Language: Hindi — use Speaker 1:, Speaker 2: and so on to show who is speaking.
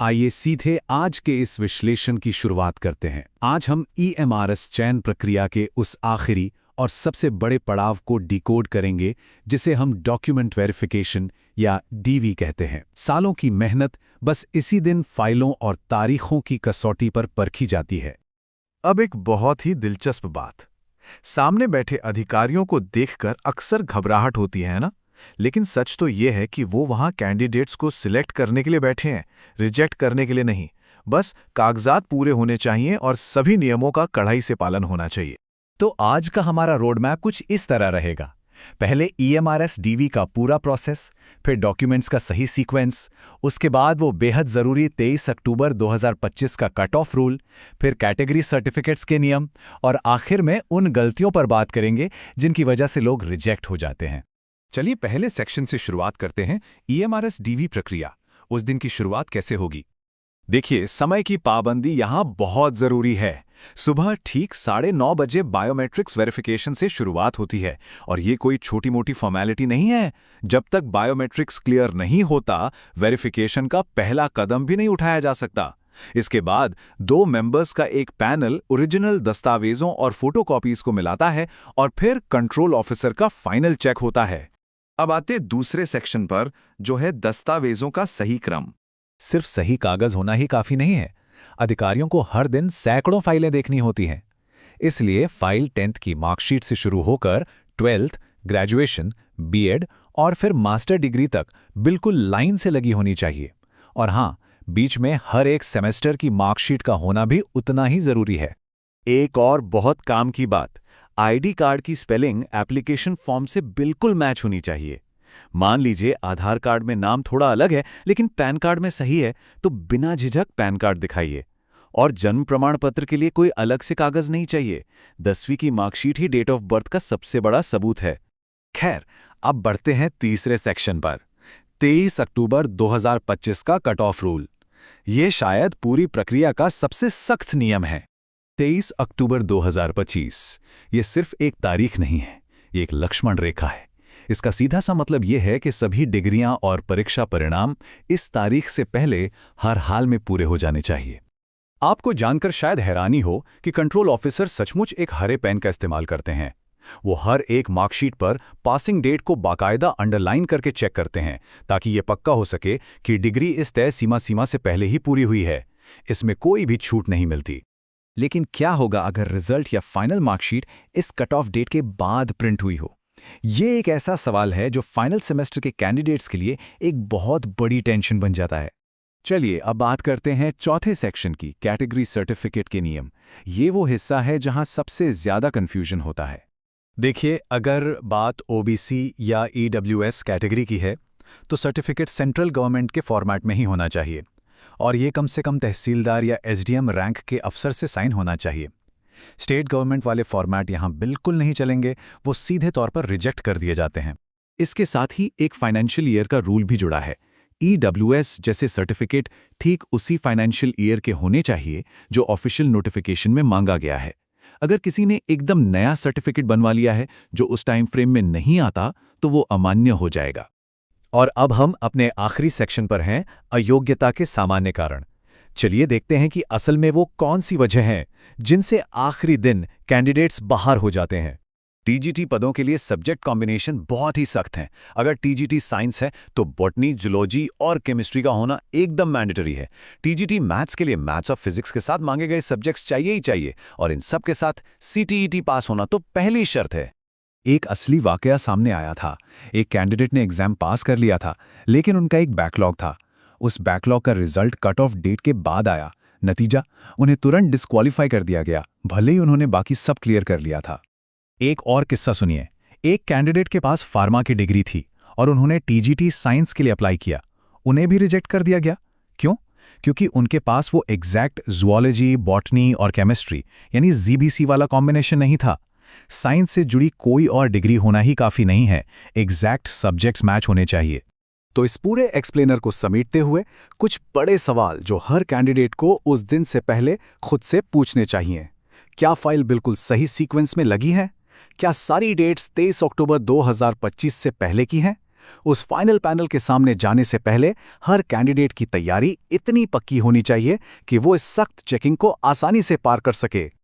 Speaker 1: आइए सीधे आज के इस विश्लेषण की शुरुआत करते हैं। आज हम EMRS चयन प्रक्रिया के उस आखिरी और सबसे बड़े पड़ाव को डिकोड करेंगे जिसे हम डॉक्यूमेंट वेरिफिकेशन या DV कहते हैं। सालों की मेहनत बस इसी दिन फाइलों और तारीखों की कसौटी पर परखी जाती है।
Speaker 2: अब एक बहुत ही दिलचस्प बात, सामने बैठे अधिकारियों को देखकर अक्सर घबराहट होती है ना, लेकिन सच तो ये है कि वो वहाँ कैंडिडेट्स को सिलेक्ट करने के लिए बैठे हैं, रिजेक्ट करने के लिए नहीं। बस कागजात पूरे होने चाहिए और सभी नियमों का कड़ाई से पालन होना चाहिए।
Speaker 3: तो आज का हमारा रोड मैप कुछ इस तरह रहेगा। पहले EMRS DV का पूरा प्रोसेस, फिर डॉक्यूमेंट्स का सही सीक्वेंस, उसके बाद वो बेहद ज़रूरी 23 अक्टूबर 2025 का कट ऑफ रूल, फिर कैटेगरी सर्टिफिकेट्स के नियम और आखिर में उन गलतियों पर बात करेंगे जिनकी वजह से लोग रिजेक्ट हो जाते हैं।
Speaker 1: चलिए पहले सेक्शन से शुरुआत करते हैं। EMRS DV प्रक्रिया, उस दिन की शुरुआत कैसे होगी?
Speaker 2: देखिए, समय की पाबंदी यहाँ बहुत ज़रूरी है। सुबह ठीक 9:30 बजे बायोमेट्रिक्स वेरिफिकेशन से शुरुआत होती है और ये कोई छोटी मोटी फॉर्मेलिटी नहीं है। जब तक बायोमेट्रिक्स क्लियर नहीं होता, वेरिफिकेशन का पहला कदम भी नहीं उठाया जा सकता। इसके बाद 2 मेंबर्स का एक पैनल ओरिजिनल दस्तावेजों और फोटोकॉपीज को मिलाता है और फिर कंट्रोल ऑफिसर का फाइनल चेक होता है। अब आते दूसरे सेक्शन पर, जो है दस्तावेजों का सही क्रम।
Speaker 3: सिर्फ सही कागज होना ही काफी नहीं है, अधिकारियों को हर दिन सैकड़ों फाइलें देखनी होती हैं। इसलिए फाइल 10th की मार्कशीट से शुरू होकर 12th, ग्रेजुएशन, BEd और फिर मास्टर डिग्री तक बिल्कुल लाइन से लगी होनी चाहिए। और हाँ, बीच में हर एक सेमेस्टर की मार्कशीट का होना भी उतना ही जरूरी है।
Speaker 2: एक और बहुत काम की बात, ID कार्ड की स्पेलिंग एप्लीकेशन फॉर्म से बिल्कुल मैच होनी चाहिए। मान लीजिए आधार कार्ड में नाम थोड़ा अलग है लेकिन पैन कार्ड में सही है, तो बिना झिझक पैन कार्ड दिखाइए। और जन्म प्रमाण पत्र के लिए कोई अलग से कागज नहीं चाहिए। 10वीं की मार्कशीट ही डेट ऑफ बर्थ का सबसे बड़ा सबूत है। खैर, अब बढ़ते हैं तीसरे सेक्शन पर। 23 अक्टूबर 2025 का कट ऑफ रूल। ये शायद पूरी प्रक्रिया का सबसे सख्त नियम है।
Speaker 3: 23 अक्टूबर 2025 ये सिर्फ एक तारीख नहीं है, ये एक लक्ष्मण रेखा है। इसका सीधा सा मतलब यह है कि सभी डिग्रियां और परीक्षा परिणाम इस तारीख से पहले हर हाल में पूरे हो जाने चाहिए।
Speaker 1: आपको जानकर शायद हैरानी हो कि कंट्रोल ऑफिसर सचमुच एक हरे पेन का इस्तेमाल करते हैं। वो हर एक मार्कशीट पर पासिंग डेट को बाकायदा अंडरलाइन करके चेक करते हैं ताकि ये पक्का हो सके कि डिग्री इस तय सीमा से पहले ही पूरी हुई है। इसमें कोई भी छूट नहीं मिलती।
Speaker 3: लेकिन क्या होगा अगर रिजल्ट या फाइनल मार्कशीट इस कट ऑफ डेट के बाद प्रिंट हुई हो? ये एक ऐसा सवाल है जो फाइनल सेमेस्टर के कैंडिडेट्स के लिए एक बहुत बड़ी टेंशन बन जाता है।
Speaker 1: चलिए अब बात करते हैं चौथे सेक्शन की, कैटेगरी सर्टिफिकेट के नियम। ये वो हिस्सा है जहां सबसे ज्यादा कंफ्यूजन होता है।
Speaker 3: देखिए, अगर बात OBC या EWS कैटेगरी की है तो सर्टिफिकेट सेंट्रल गवर्नमेंट के फॉर्मेट में ही होना चाहिए और ये कम से कम तहसीलदार या SDM रैंक के अफसर से साइन होना चाहिए। स्टेट गवर्नमेंट वाले फॉर्मेट यहाँ बिल्कुल नहीं चलेंगे, वो सीधे तौर पर रिजेक्ट कर दिए जाते हैं।
Speaker 1: इसके साथ ही एक फाइनेंशियल ईयर का रूल भी जुड़ा है। EWS जैसे सर्टिफिकेट ठीक उसी फाइनेंशियल ईयर के होने चाहिए जो ऑफिशियल नोटिफिकेशन में मांगा गया है। अगर किसी ने एकदम नया सर्टिफिकेट बनवा लिया है जो उस टाइम फ्रेम में नहीं आता, तो वो अमान्य हो जाएगा।
Speaker 3: और अब हम अपने आखिरी सेक्शन पर हैं, अयोग्यता के सामान्य कारण। चलिए देखते हैं कि असल में वो कौन सी वजह हैं जिनसे आखिरी दिन कैंडिडेट्स बाहर हो जाते हैं।
Speaker 1: TGT पदों के लिए सब्जेक्ट कॉम्बिनेशन बहुत ही सख्त हैं। अगर TGT साइंस है तो बॉटनी, जूलॉजी और केमिस्ट्री का होना एकदम मैंडेटरी है। TGT मैथ्स के लिए मैथ्स और फिजिक्स के साथ मांगे गए सब्जेक्ट्स चाहिए ही चाहिए और इन सब के साथ CTET पास होना तो पहली शर्त है।
Speaker 3: एक असली वाकया सामने आया था। एक कैंडिडेट ने एग्जाम पास कर लिया था, लेकिन उनका एक बैकलॉग था। उस बैकलॉग का रिजल्ट कट ऑफ डेट के बाद आया। नतीजा, उन्हें तुरंत डिस्क्वालीफाई कर दिया गया, भले ही उन्होंने बाकी सब क्लियर कर लिया था। एक और किस्सा सुनिए। एक कैंडिडेट के पास फार्मा की डिग्री थी और उन्होंने TGT साइंस के लिए अप्लाई किया। उन्हें भी रिजेक्ट कर दिया गया। क्यों? क्योंकि उनके पास वो एग्जैक्ट जूलॉजी, बॉटनी और केमिस्ट्री यानी ZBC वाला कॉम्बिनेशन नहीं था। साइंस से जुड़ी कोई और डिग्री होना ही काफी नहीं है, एग्जैक्ट सब्जेक्ट्स मैच होने चाहिए।
Speaker 1: तो इस पूरे एक्सप्लेनर को समेटते हुए कुछ बड़े सवाल जो हर कैंडिडेट को उस दिन से पहले खुद से पूछने चाहिए। क्या फाइल बिल्कुल सही सीक्वेंस में लगी है? क्या सारी डेट्स 23 अक्टूबर 2025 से पहले की हैं?
Speaker 3: उस फाइनल पैनल के सामने जाने से पहले हर कैंडिडेट की तैयारी इतनी पक्की होनी चाहिए कि वो इस सख्त चेकिंग को आसानी से पार कर सके।